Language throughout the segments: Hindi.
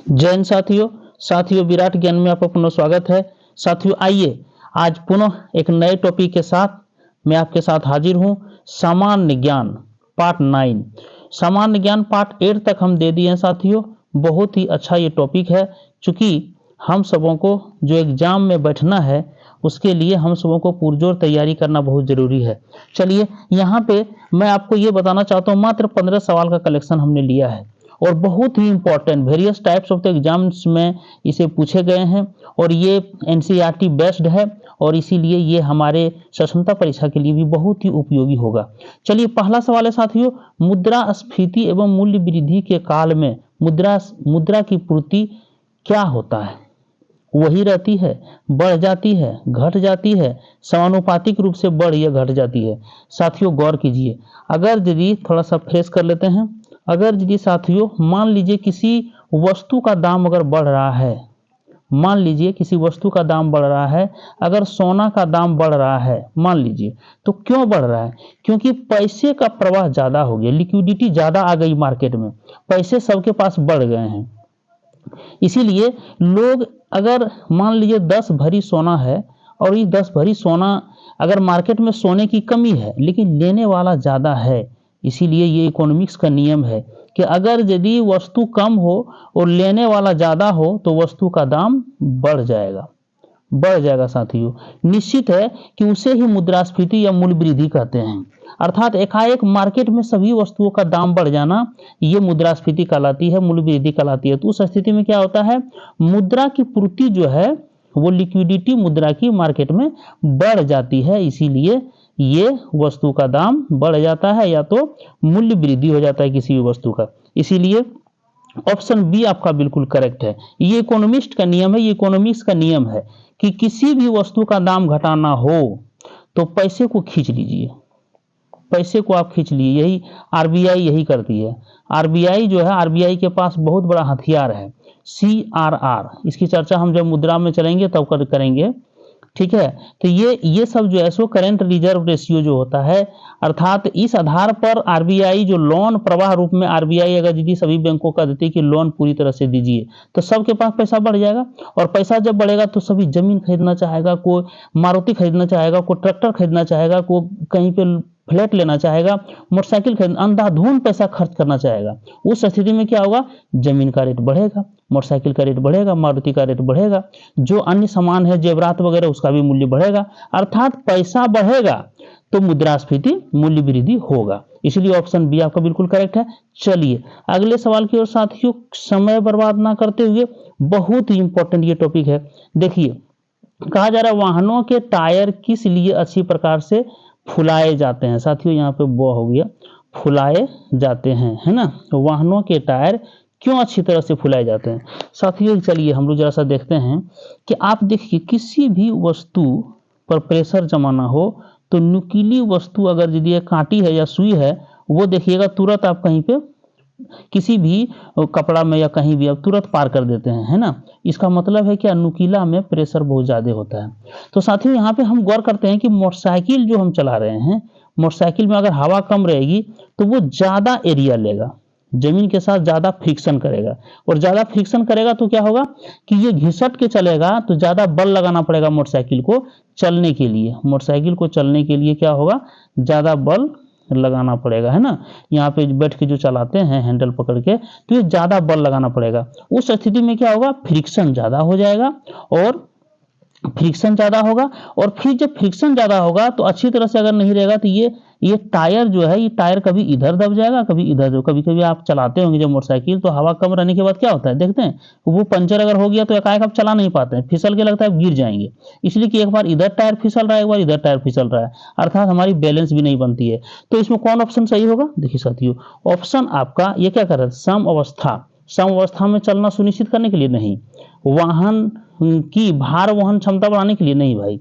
जैन साथियों विराट ज्ञान में आपका पुनः स्वागत है। साथियों आइए आज पुनः एक नए टॉपिक के साथ मैं आपके साथ हाजिर हूं। सामान्य ज्ञान पार्ट 9, सामान्य ज्ञान पार्ट 8 तक हम दे दिए हैं साथियों। बहुत ही अच्छा ये टॉपिक है, चूंकि हम सबों को जो एग्जाम में बैठना है उसके लिए हम सबों को पुरजोर तैयारी करना बहुत जरूरी है। चलिए यहाँ पे मैं आपको ये बताना चाहता हूँ, मात्र 15 सवाल का कलेक्शन हमने लिया है और बहुत ही important various types of the exams में इसे पूछे गए हैं और ये एनसीईआरटी बेस्ड है और इसीलिए ये हमारे सक्षमता परीक्षा के लिए भी बहुत ही उपयोगी होगा। चलिए पहला सवाल है साथियों, मुद्रास्फीति एवं मूल्य वृद्धि के काल में मुद्रा की पूर्ति क्या होता है? वही रहती है, बढ़ जाती है, घट जाती है, समानुपातिक रूप से बढ़ या घट जाती है? साथियों गौर कीजिए, अगर यदि थोड़ा सा फ्रेश कर लेते हैं, अगर यदि साथियों मान लीजिए किसी वस्तु का दाम अगर बढ़ रहा है, मान लीजिए किसी वस्तु का दाम बढ़ रहा है, अगर सोना का दाम बढ़ रहा है मान लीजिए, तो क्यों बढ़ रहा है? क्योंकि पैसे का प्रवाह ज्यादा हो गया, लिक्विडिटी ज्यादा आ गई मार्केट में, पैसे सबके पास बढ़ गए हैं। इसीलिए लोग अगर मान लीजिए 10 भरी सोना है और ये 10 भरी सोना अगर मार्केट में सोने की कमी है लेकिन लेने वाला ज्यादा है, इसीलिए ये इकोनॉमिक्स का नियम है कि अगर यदि वस्तु कम हो और लेने वाला ज्यादा हो तो वस्तु का दाम बढ़ जाएगा साथियों। निश्चित है कि उसे ही मुद्रास्फीति या मूल्य वृद्धि कहते हैं, अर्थात एकाएक मार्केट में सभी वस्तुओं का दाम बढ़ जाना ये मुद्रास्फीति कहलाती है, मूल्य वृद्धि कहलाती है। तो उस स्थिति में क्या होता है, मुद्रा की पूर्ति जो है वो लिक्विडिटी मुद्रा की मार्केट में बढ़ जाती है, इसीलिए ये वस्तु का दाम बढ़ जाता है या तो मूल्य वृद्धि हो जाता है किसी भी वस्तु का। इसीलिए ऑप्शन बी आपका बिल्कुल करेक्ट है। ये इकोनॉमिस्ट का नियम है, ये इकोनॉमिक्स का नियम है कि किसी भी वस्तु का दाम घटाना हो तो पैसे को खींच लीजिए, पैसे को आप खींच लिए, यही आरबीआई यही करती है। आरबीआई जो है, आरबीआई के पास बहुत बड़ा हथियार है सीआरआर, इसकी चर्चा हम जब मुद्रा में चलेंगे तब करेंगे, ठीक है। तो ये सब जो है सो करेंट रिजर्व रेशियो जो होता है, अर्थात इस आधार पर आरबीआई जो लोन प्रवाह रूप में आरबीआई अगर यदि सभी बैंकों का देती है कि लोन पूरी तरह से दीजिए तो सबके पास पैसा बढ़ जाएगा और पैसा जब बढ़ेगा तो सभी जमीन खरीदना चाहेगा, कोई मारुति खरीदना चाहेगा, कोई ट्रैक्टर खरीदना चाहेगा, कोई कहीं पे फ्लैट लेना चाहेगा, मोटरसाइकिल खरीद, अंधाधुंध पैसा खर्च करना चाहेगा। उस स्थिति में क्या होगा, जमीन का रेट बढ़ेगा, मोटरसाइकिल का रेट बढ़ेगा, मारुति का रेट बढ़ेगा, जो अन्य सामान है जेवरात वगैरह उसका भी मूल्य बढ़ेगा, अर्थात पैसा बढ़ेगा तो मुद्रास्फीति मूल्य वृद्धि होगा। इसलिए ऑप्शन बी आपका बिल्कुल करेक्ट है। चलिए अगले सवाल की ओर साथियों, समय बर्बाद ना करते हुए, बहुत ही इंपॉर्टेंट ये टॉपिक है। देखिए कहा जा रहा है वाहनों के टायर किस लिए अच्छी प्रकार से फुलाए जाते हैं? साथियों यहाँ पे वो हो गया, फुलाए जाते हैं, है ना। तो वाहनों के टायर क्यों अच्छी तरह से फुलाए जाते हैं? साथियों चलिए हम लोग जरा सा देखते हैं कि आप देखिए किसी भी वस्तु पर प्रेशर जमा ना हो तो नुकीली वस्तु अगर यदि कांटी है या सुई है, वो देखिएगा तुरंत आप कहीं पे किसी भी कपड़ा में या कहीं भी आप तुरंत पार कर देते हैं, है ना। इसका मतलब है कि नुकीला में प्रेशर बहुत ज्यादा होता है। तो साथियों यहाँ पे हम गौर करते हैं कि मोटरसाइकिल जो हम चला रहे हैं, मोटरसाइकिल में अगर हवा कम रहेगी तो वो ज्यादा एरिया लेगा, जमीन के साथ ज्यादा फ्रिक्शन करेगा और ज्यादा फ्रिक्शन करेगा तो क्या होगा कि ये घिसट के चलेगा, तो ज्यादा बल लगाना पड़ेगा मोटरसाइकिल को चलने के लिए। मोटरसाइकिल को चलने के लिए क्या होगा, ज्यादा बल लगाना पड़ेगा, है ना। यहाँ पे बैठ के जो चलाते हैं हैंडल पकड़ के, तो ये ज्यादा बल लगाना पड़ेगा। उस स्थिति में क्या होगा, फ्रिक्शन ज्यादा हो जाएगा और फ्रिक्शन ज्यादा होगा, और फिर जब फ्रिक्शन ज्यादा होगा तो अच्छी तरह से अगर नहीं रहेगा तो ये टायर जो है, ये टायर कभी इधर दब जाएगा, कभी इधर। कभी कभी आप चलाते होंगे जब मोटरसाइकिल, तो हवा कम रहने के बाद क्या होता है देखते हैं, वो पंचर अगर हो गया तो एकाएक आप चला नहीं पाते हैं, फिसल के लगता है गिर जाएंगे, इसलिए कि एक बार इधर टायर फिसल रहा है, एक बार इधर टायर फिसल रहा है, अर्थात हमारी बैलेंस भी नहीं बनती है। तो इसमें कौन ऑप्शन सही होगा? देखिए साथियों ऑप्शन आपका ये क्या कर रहा है, सम अवस्था में चलना सुनिश्चित करने के लिए नहीं, वाहन की भार वहन क्षमता बढ़ाने के लिए नहीं भाई,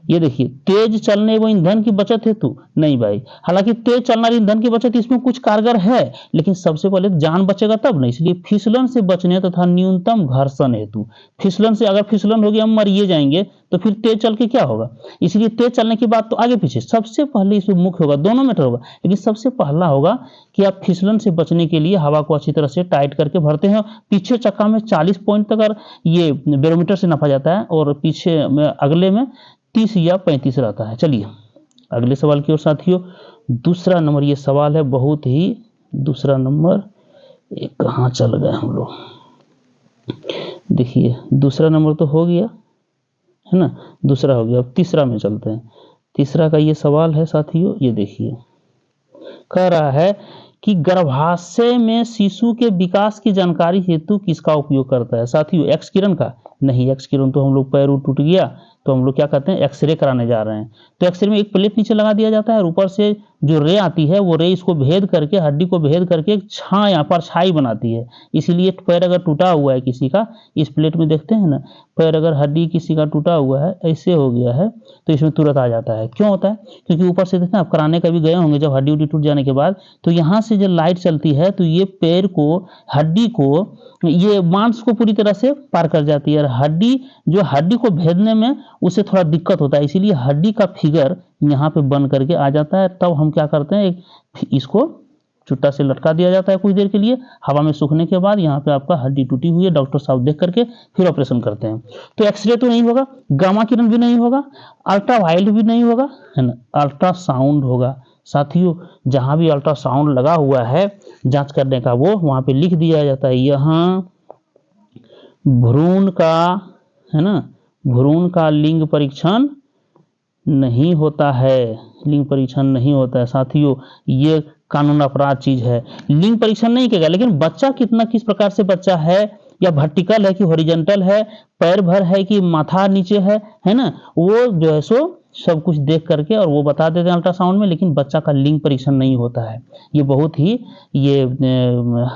ये देखिए, तेज चलने व ईंधन की बचत हेतु नहीं भाई, हालांकि तेज चलना और ईंधन की बचत इसमें कुछ कारगर है, लेकिन सबसे पहले जान बचेगा तब ना, इसलिए फिसलन से बचने तथा न्यूनतम घर्षण हेतु। फिसलन से, अगर फिसलन होगी हम मरिए जाएंगे, तो फिर तेज चल के क्या होगा, इसलिए तेज चलने की बात तो आगे पीछे, सबसे पहले इसमें मुख्य होगा, दोनों मैटर होगा, लेकिन सबसे पहला होगा कि आप फिसलन से बचने के लिए हवा को अच्छी तरह से टाइट करके भरते हैं। पीछे चक्का में 40 पॉइंट तक अगर ये बैरोमीटर से नापा जाता है, और पीछे में अगले में 30 या 35 रहता है। चलिए अगले सवाल की ओर साथियों, दूसरा नंबर ये सवाल है, बहुत ही दूसरा नंबर, एक कहाँ चल गए हम लोग, देखिए दूसरा नंबर तो हो गया है ना, दूसरा हो गया, अब तीसरा में चलते हैं। तीसरा का ये सवाल है साथियों, ये देखिए, कह रहा है कि गर्भाशय में शिशु के विकास की जानकारी हेतु किसका उपयोग करता है। साथियों एक्स किरण का नहीं, एक्स किरण तो हम लोग पैर टूट गया तो हम लोग क्या कहते हैं, एक्सरे कराने जा रहे हैं, तो एक्सरे में एक प्लेट नीचे लगा दिया जाता है, और ऊपर से जो रे आती है वो रे इसको भेद करके, हड्डी को भेद करके छां यहाँ पर छाई बनाती है। इसीलिए पैर अगर टूटा हुआ है किसी का, इस प्लेट में देखते हैं ना, पैर अगर हड्डी किसी का टूटा हुआ है, ऐसे हो गया है, तो इसमें तुरंत आ जाता है। क्यों होता है, क्योंकि ऊपर से देखते हैं, आप कराने का भी गए होंगे, जब हड्डी उड्डी टूट जाने के बाद, तो यहाँ से जो लाइट चलती है, तो ये पैर को, हड्डी को, ये मांस को पूरी तरह से पार कर जाती है, और हड्डी जो हड्डी को भेदने में उसे थोड़ा दिक्कत होता है, इसीलिए हड्डी का फिगर यहाँ पे बन करके आ जाता है। तब हम क्या करते हैं, एक इसको चुट्टा से लटका दिया जाता है कुछ देर के लिए, हवा में सूखने के बाद यहाँ पे आपका हड्डी टूटी हुई है, डॉक्टर साहब देख करके फिर ऑपरेशन करते हैं। तो एक्सरे तो नहीं होगा, गामा किरण भी नहीं होगा, अल्ट्रावायलेट भी नहीं होगा, है ना, अल्ट्रासाउंड होगा। साथियों जहाँ भी अल्ट्रासाउंड लगा हुआ है जांच करने का, वो वहाँ पे लिख दिया जाता है, यहाँ भ्रूण का, है ना, भ्रूण का लिंग परीक्षण नहीं होता है, लिंग परीक्षण नहीं होता है। साथियों ये कानून अपराध चीज है, लिंग परीक्षण नहीं किया, लेकिन बच्चा कितना, किस प्रकार से बच्चा है, या वर्टिकल है कि हॉरिजॉन्टल है, पैर भर है कि माथा नीचे है ना, वो जो है सो सब कुछ देख करके और वो बता देते हैं अल्ट्रासाउंड में, लेकिन बच्चा का लिंग परीक्षण नहीं होता है। ये बहुत ही ये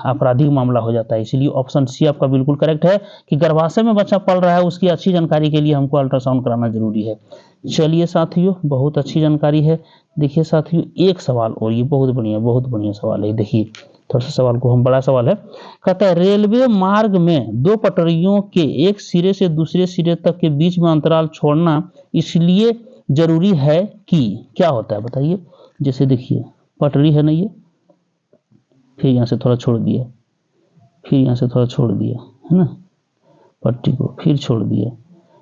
आपराधिक मामला हो जाता है। इसलिए ऑप्शन सी आपका बिल्कुल करेक्ट है कि गर्भाशय में बच्चा पल रहा है, उसकी अच्छी जानकारी के लिए हमको अल्ट्रासाउंड कराना जरूरी है। चलिए साथियों बहुत अच्छी जानकारी है। देखिए साथियों एक सवाल और, ये बहुत बढ़िया सवाल है। देखिए थोड़ा सा सवाल को हम, बड़ा सवाल है, कहता है रेलवे मार्ग में दो पटरियों के एक सिरे से दूसरे सिरे तक के बीच में अंतराल छोड़ना इसलिए जरूरी है कि, क्या होता है बताइए। जैसे देखिए पटरी है ना, ये फिर यहाँ से थोड़ा छोड़ दिया, फिर यहाँ से थोड़ा छोड़ दिया, है ना, पट्टी को फिर छोड़ दिया,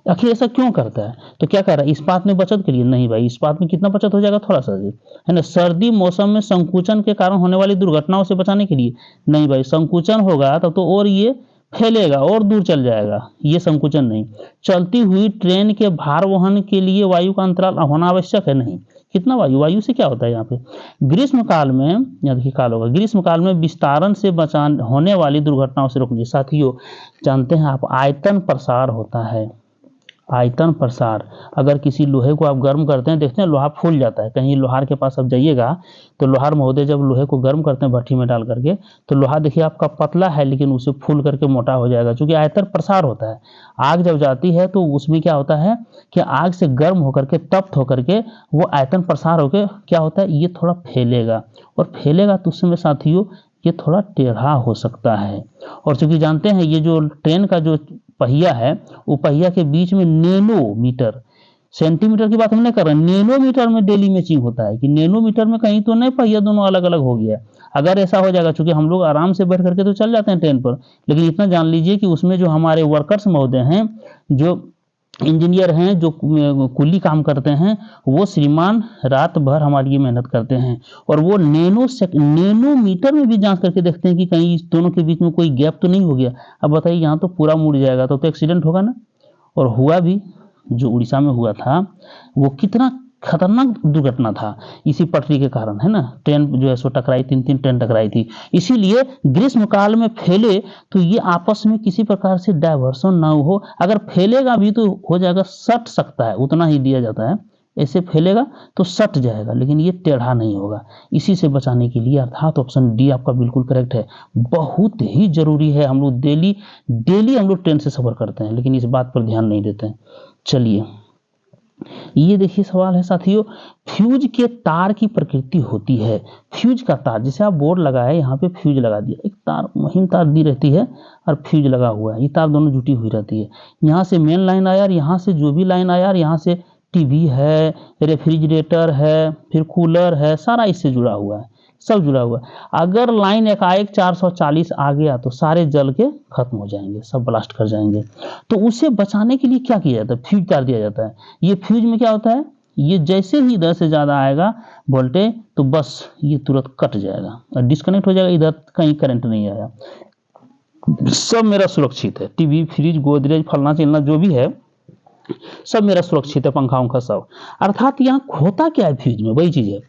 आखिर ऐसा क्यों करता है। तो क्या कह रहा है, इस्पात में बचत के लिए, नहीं भाई इस्पात में कितना बचत हो जाएगा, थोड़ा सा है ना। सर्दी मौसम में संकुचन के कारण होने वाली दुर्घटनाओं से बचाने के लिए, नहीं भाई संकुचन होगा तब तो और ये फैलेगा और दूर चल जाएगा, ये संकुचन नहीं। चलती हुई ट्रेन के भार वहन के लिए वायु का अंतराल होना आवश्यक है, नहीं। कितना वायु, वायु से क्या होता है यहाँ पे, ग्रीष्म काल में, यहाँ देखिए काल होगा, ग्रीष्म काल में विस्तारण से बचाने होने वाली दुर्घटनाओं से रोकने। साथियों जानते हैं आप, आयतन प्रसार होता है, आयतन प्रसार। अगर किसी लोहे को आप गर्म करते हैं, देखते हैं लोहा फूल जाता है, कहीं लोहार के पास अब जाइएगा तो लोहार महोदय जब लोहे को गर्म करते हैं भट्टी में डाल करके, तो लोहा देखिए आपका पतला है लेकिन उसे फूल करके मोटा हो जाएगा, क्योंकि आयतन प्रसार होता है। आग जब जाती है तो उसमें क्या होता है कि आग से गर्म होकर के, तप्त होकर के वो आयतन प्रसार होकर क्या होता है, ये थोड़ा फैलेगा, और फैलेगा तो उस समय साथियों ये थोड़ा टेढ़ा हो सकता है। और चूंकि जानते हैं ये जो ट्रेन का जो पहिया है, वो पहिया के बीच में नैनोमीटर, सेंटीमीटर की बात हम नहीं कर रहे, नैनोमीटर में डेली मैचिंग होता है, कि नैनोमीटर में कहीं तो नहीं पहिया दोनों अलग अलग हो गया। अगर ऐसा हो जाएगा, चूंकि हम लोग आराम से बैठ करके तो चल जाते हैं ट्रेन पर, लेकिन इतना जान लीजिए कि उसमें जो हमारे वर्कर्स महोदय हैं, जो इंजीनियर हैं, जो कुली काम करते हैं, वो श्रीमान रात भर हमारी ये मेहनत करते हैं, और वो नैनोमीटर में भी जांच करके देखते हैं कि कहीं इस दोनों के बीच में कोई गैप तो नहीं हो गया। अब बताइए यहाँ तो पूरा मुड़ जाएगा तो एक्सीडेंट होगा ना। और हुआ भी, जो उड़ीसा में हुआ था वो कितना खतरनाक दुर्घटना था, इसी पटरी के कारण, है ना, ट्रेन जो है सो टकराई, 3 ट्रेन टकराई थी। इसीलिए ग्रीष्म काल में फैले तो ये आपस में किसी प्रकार से डाइवर्सन ना हो, अगर फैलेगा भी तो हो जाएगा, सट सकता है, उतना ही दिया जाता है, ऐसे फैलेगा तो सट जाएगा, लेकिन ये टेढ़ा नहीं होगा। इसी से बचाने के लिए अर्थात ऑप्शन डी आपका बिल्कुल करेक्ट है। बहुत ही जरूरी है, हम लोग डेली हम लोग ट्रेन से सफर करते हैं लेकिन इस बात पर ध्यान नहीं देते हैं। चलिए ये देखिए सवाल है साथियों, फ्यूज के तार की प्रकृति होती है। फ्यूज का तार, जैसे आप बोर्ड लगाए, यहाँ पे फ्यूज लगा दिया, एक तार महीन तार दी रहती है और फ्यूज लगा हुआ है, ये तार दोनों जुटी हुई रहती है। यहाँ से मेन लाइन आया और यहाँ से जो भी लाइन आया और यहाँ से टीवी है, रेफ्रिजरेटर है, फिर कूलर है, सारा इससे जुड़ा हुआ है, सब जुड़ा हुआ है। अगर लाइन एकाएक 440 आ गया तो सारे जल के खत्म हो जाएंगे, सब ब्लास्ट कर जाएंगे। तो उसे बचाने के लिए क्या किया जाता है, फ्यूज तार दिया जाता है। ये फ्यूज में क्या होता है, ये जैसे ही इधर से ज़्यादा आएगा वोल्टेज तो बस ये तुरंत कट जाएगा और डिस्कनेक्ट हो जाएगा, इधर कहीं करंट नहीं आया, सब मेरा सुरक्षित है। टीवी, फ्रिज, गोदरेज, फलना चिलना जो भी है सब मेरा सुरक्षित है, पंखा उंखा सब। अर्थात यहाँ होता क्या है फ्यूज में, वही चीज है,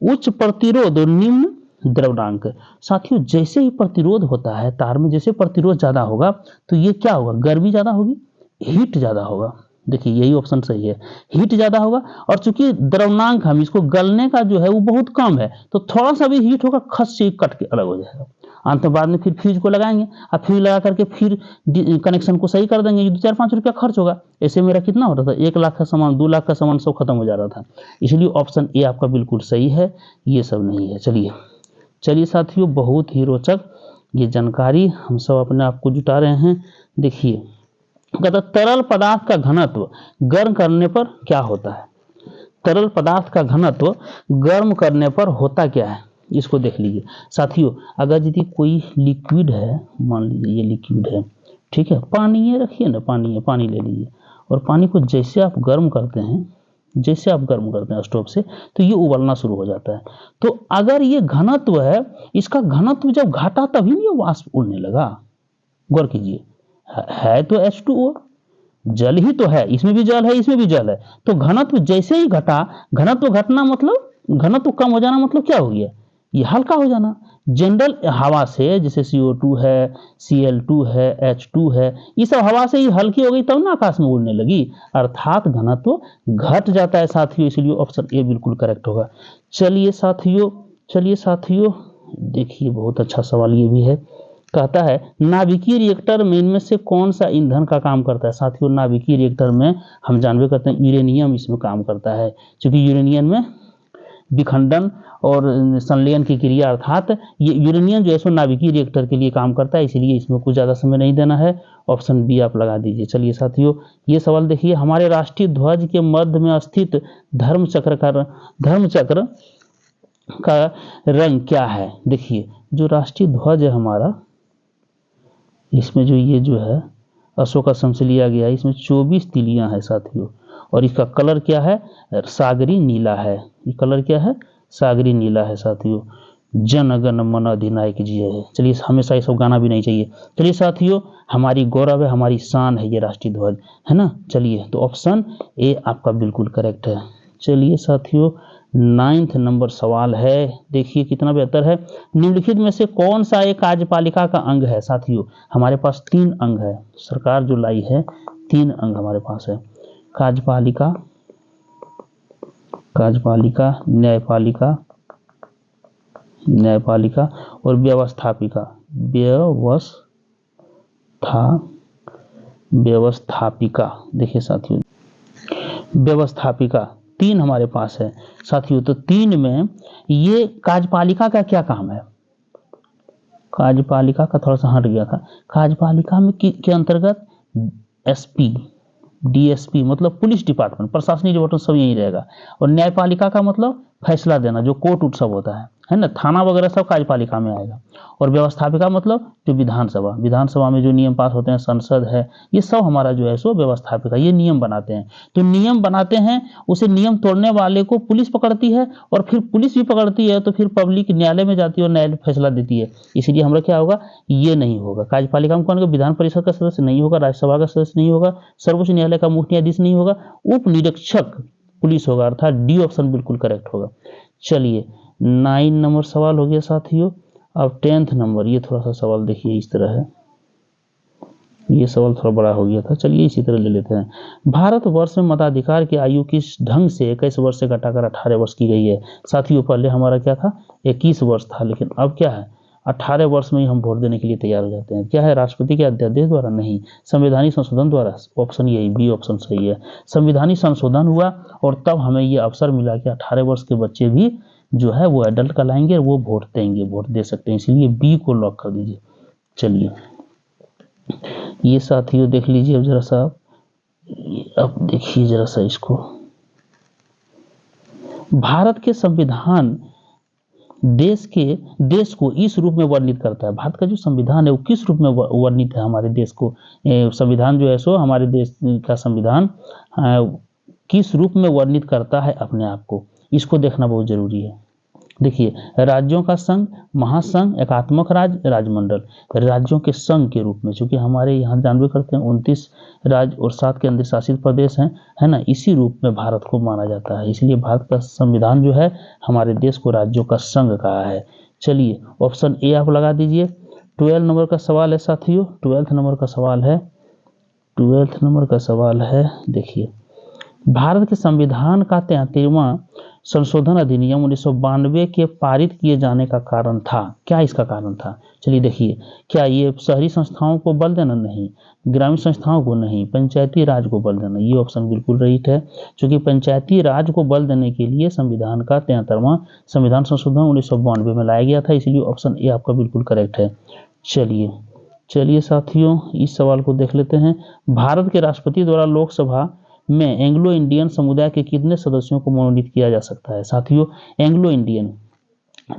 उच्च प्रतिरोध और निम्न द्रव्यंक। साथियों जैसे ही प्रतिरोध होता है तार में, जैसे प्रतिरोध ज्यादा होगा तो ये क्या होगा, गर्मी ज्यादा होगी, हीट ज्यादा होगा। देखिए यही ऑप्शन सही है, हीट ज्यादा होगा। और चूंकि द्रव्यंक हम इसको गलने का जो है वो बहुत कम है, तो थोड़ा सा भी हीट होगा खस से कट के अलग हो जाएगा। अंत में बाद में फिर फ्यूज को लगाएंगे, अब फ्यूज लगा करके फिर कनेक्शन को सही कर देंगे, 2-4-5 रुपया खर्च होगा। ऐसे मेरा कितना हो रहा था, 1 लाख का सामान, 2 लाख का सामान सब खत्म हो जा रहा था। इसलिए ऑप्शन ए आपका बिल्कुल सही है, ये सब नहीं है। चलिए साथियों, बहुत ही रोचक ये जानकारी हम सब अपने आप को जुटा रहे हैं। देखिए कहता तरल पदार्थ का घनत्व गर्म करने पर क्या होता है। तरल पदार्थ का घनत्व गर्म करने पर होता क्या है, इसको देख लीजिए साथियों। अगर यदि कोई लिक्विड है, मान लीजिए ये लिक्विड है, ठीक है, पानी है, रखिए ना, पानी है, पानी ले लीजिए, और पानी को जैसे आप गर्म करते हैं, जैसे आप गर्म करते हैं स्टोव से, तो ये उबलना शुरू हो जाता है। तो अगर ये घनत्व है, इसका घनत्व जब घटा तभी नहीं वाष्प उड़ने लगा। गौर कीजिए, है तो H2O, जल ही तो है, इसमें भी जल है, इसमें भी जल है। तो घनत्व जैसे ही घटा, घनत्व घटना मतलब घनत्व कम हो जाना, मतलब क्या हो गया, ये हल्का हो जाना। जनरल हवा से, जैसे CO2 है, Cl2 है, H2 है, ये सब हवा से ही हल्की हो गई तब ना आकाश में उड़ने लगी, अर्थात घनत्व घट जाता है साथियों। इसलिए ऑप्शन ए बिल्कुल करेक्ट होगा। चलिए साथियों देखिए, बहुत अच्छा सवाल ये भी है। कहता है नाभिकीय रिएक्टर में इनमें से कौन सा ईंधन का काम करता है। साथियों नाभिकीय रिएक्टर में हम जानबे करते हैं यूरेनियम इसमें काम करता है, क्योंकि यूरेनियम में विखंडन और संलयन की क्रिया, अर्थात ये यूरेनियम जो है सो नाभिकीय रिएक्टर के लिए काम करता है, इसलिए इसमें कुछ ज़्यादा समय नहीं देना है, ऑप्शन बी आप लगा दीजिए। चलिए साथियों, ये सवाल देखिए, हमारे राष्ट्रीय ध्वज के मध्य में स्थित धर्मचक्र का रंग क्या है। देखिए जो राष्ट्रीय ध्वज है हमारा, इसमें जो ये जो है अशोक स्तंभ से लिया गया है, इसमें 24 तिलियां हैं साथियों, और इसका कलर क्या है, सागरी नीला है। ये कलर क्या है, सागरी नीला है साथियों। जन गण मन अधिनायक जी है। चलिए हमेशा ये सब गाना भी नहीं चाहिए। चलिए साथियों, हमारी गौरव है, हमारी शान है ये राष्ट्रीय ध्वज, है ना। चलिए तो ऑप्शन ए आपका बिल्कुल करेक्ट है। चलिए साथियों, 9th नंबर सवाल है, देखिए कितना बेहतर है। निम्नलिखित में से कौन सा एक कार्यपालिका का अंग है। साथियों हमारे पास 3 अंग है, सरकार जो लाई है 3 अंग हमारे पास है, कार्यपालिका, न्यायपालिका और व्यवस्थापिका। देखिए साथियों, व्यवस्थापिका 3 हमारे पास है साथियों। तो 3 में ये कार्यपालिका का क्या काम है, कार्यपालिका का थोड़ा सा हट गया था। कार्यपालिका में के अंतर्गत SP, DSP मतलब पुलिस डिपार्टमेंट, प्रशासनिक डिपार्टमेंट सब यही रहेगा। और न्यायपालिका का मतलब फैसला देना, जो कोर्ट उट सब होता है ना, थाना वगैरह सब कार्यपालिका में आएगा। और व्यवस्थापिका मतलब जो विधानसभा में जो नियम पास होते हैं, संसद है, ये सब हमारा जो है सो व्यवस्थापिका, ये नियम बनाते हैं। तो नियम बनाते हैं, उसे नियम तोड़ने वाले को पुलिस पकड़ती है, और फिर पुलिस भी पकड़ती है तो फिर पब्लिक न्यायालय में जाती है और न्यायालय फैसला देती है। इसलिए हमारा क्या होगा, ये नहीं होगा। कार्यपालिका में कौन होगा, विधान परिषद का सदस्य नहीं होगा, राज्यसभा का सदस्य नहीं होगा, सर्वोच्च न्यायालय का मुख्य न्यायाधीश नहीं होगा, उप निरीक्षक पुलिस होगा, अर्थात डी ऑप्शन बिल्कुल करेक्ट होगा। चलिए 9 नंबर सवाल हो गया साथियों। अब 10th नंबर, ये थोड़ा सा सवाल देखिए इस तरह है, ये सवाल थोड़ा बड़ा हो गया था, चलिए इसी तरह ले लेते हैं। भारतवर्ष में मताधिकार की आयु किस ढंग से 21 वर्ष से घटाकर 18 वर्ष की गई है। साथियों पहले हमारा क्या था, 21 वर्ष था, लेकिन अब क्या है, 18 वर्ष में ही हम वोट देने के लिए तैयार हो जाते हैं। क्या है? राष्ट्रपति के अध्यादेश द्वारा नहीं, संवैधानिक संशोधन द्वारा। ऑप्शन यही बी ऑप्शन सही है। संवैधानिक संशोधन हुआ और तब हमें ये अवसर मिला कि 18 वर्ष के बच्चे भी जो है वो एडल्ट कहलाएंगे, वो वोट देंगे, वोट दे सकते हैं, इसलिए बी को लॉक कर दीजिए। चलिए ये साथियों देख लीजिए अब जरा सा, अब देखिए जरा सा इसको, भारत के संविधान देश को इस रूप में वर्णित करता है। भारत का जो संविधान है वो किस रूप में वर्णित है हमारे देश को? संविधान जो है सो हमारे देश का संविधान किस रूप में वर्णित करता है अपने आप को, इसको देखना बहुत जरूरी है। देखिए, राज्यों का संघ, महासंघ, एकात्मक राज्य, राजमंडल। राज्यों के संघ के रूप में, चूंकि हमारे यहाँ जानवे करते हैं 29 राज्य और 7 केंद्र शासित प्रदेश हैं, है ना, इसी रूप में भारत को माना जाता है। इसलिए भारत का संविधान जो है हमारे देश को राज्यों का संघ कहा है। चलिए ऑप्शन ए आप लगा दीजिए। 12 नंबर का सवाल है साथियों, 12 नंबर का सवाल है, 12 नंबर का सवाल है। देखिए, भारत के संविधान का 33वां संशोधन अधिनियम 1992 के पारित किए जाने का कारण था। क्या इसका कारण था? चलिए देखिए, क्या ये शहरी संस्थाओं को बल देना? नहीं। ग्रामीण संस्थाओं को? नहीं। पंचायती राज को बल देना? ये ऑप्शन बिल्कुल राइट है, क्योंकि पंचायती राज को बल देने के लिए संविधान का 73वां संविधान संशोधन 1992 में लाया गया था, इसलिए ऑप्शन ए आपका बिल्कुल करेक्ट है। चलिए साथियों इस सवाल को देख लेते हैं। भारत के राष्ट्रपति द्वारा लोकसभा में एंग्लो इंडियन समुदाय के कितने सदस्यों को मनोनीत किया जा सकता है? साथियों, एंग्लो इंडियन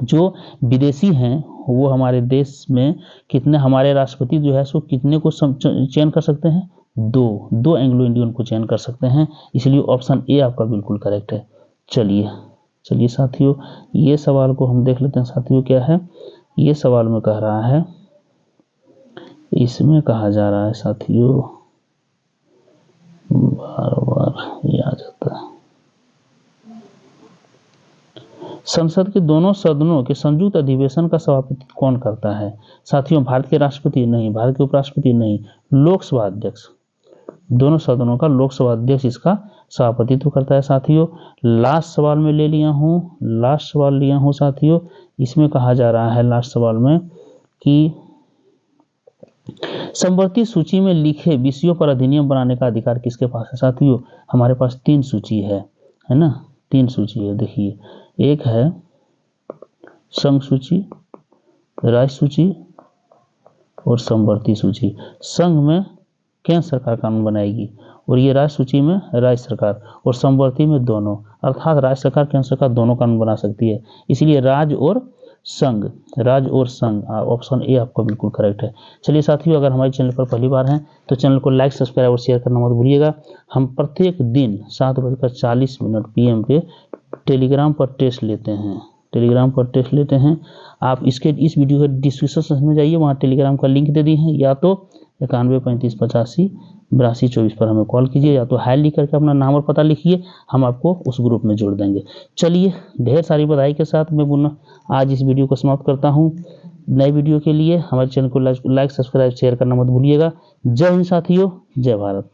जो विदेशी हैं वो हमारे देश में कितने, हमारे राष्ट्रपति जो है सो कितने को चयन कर सकते हैं? दो एंग्लो इंडियन को चयन कर सकते हैं, इसलिए ऑप्शन ए आपका बिल्कुल करेक्ट है। चलिए साथियों ये सवाल को हम देख लेते हैं। साथियों क्या है ये सवाल में कह रहा है, इसमें कहा जा रहा है साथियों, बार ये आ जाता है, संसद के दोनों सदनों के संयुक्त अधिवेशन का सभापति कौन करता है? साथियों, भारत के राष्ट्रपति नहीं, भारत के उपराष्ट्रपति नहीं, लोकसभा अध्यक्ष। दोनों सदनों का लोकसभा अध्यक्ष इसका सभापतित्व करता है। साथियों लास्ट सवाल में लास्ट सवाल लिया हूं साथियों, इसमें कहा जा रहा है लास्ट सवाल में कि समवर्ती सूची में लिखे विषयों पर अधिनियम बनाने का अधिकार किसके पास है? साथियों हमारे पास 3 सूची है ना, 3 सूची है। देखिए, एक है संघ सूची, राज्य सूची और समवर्ती सूची। संघ में केंद्र सरकार कानून बनाएगी और ये राज्य सूची में राज्य सरकार, और समवर्ती में दोनों, अर्थात राज्य सरकार केंद्र सरकार दोनों कानून बना सकती है, इसलिए राज्य और संघ, ऑप्शन ए आपका बिल्कुल करेक्ट है। चलिए साथियों, अगर हमारे चैनल पर पहली बार हैं तो चैनल को लाइक, सब्सक्राइब और शेयर करना मत भूलिएगा। हम प्रत्येक दिन 7:40 PM पे टेलीग्राम पर टेस्ट लेते हैं। आप इस वीडियो के डिस्क्रिप्शन सेक्शन में जाइए, वहाँ टेलीग्राम का लिंक दे दिए हैं, या तो 91 35 85 82 24 पर हमें कॉल कीजिए, या तो हाय लिख करके अपना नाम और पता लिखिए, हम आपको उस ग्रुप में जोड़ देंगे। चलिए ढेर सारी बधाई के साथ मैं पुनः आज इस वीडियो को समाप्त करता हूँ। नए वीडियो के लिए हमारे चैनल को लाइक, सब्सक्राइब, शेयर करना मत भूलिएगा। जय हिंद साथियों, जय भारत।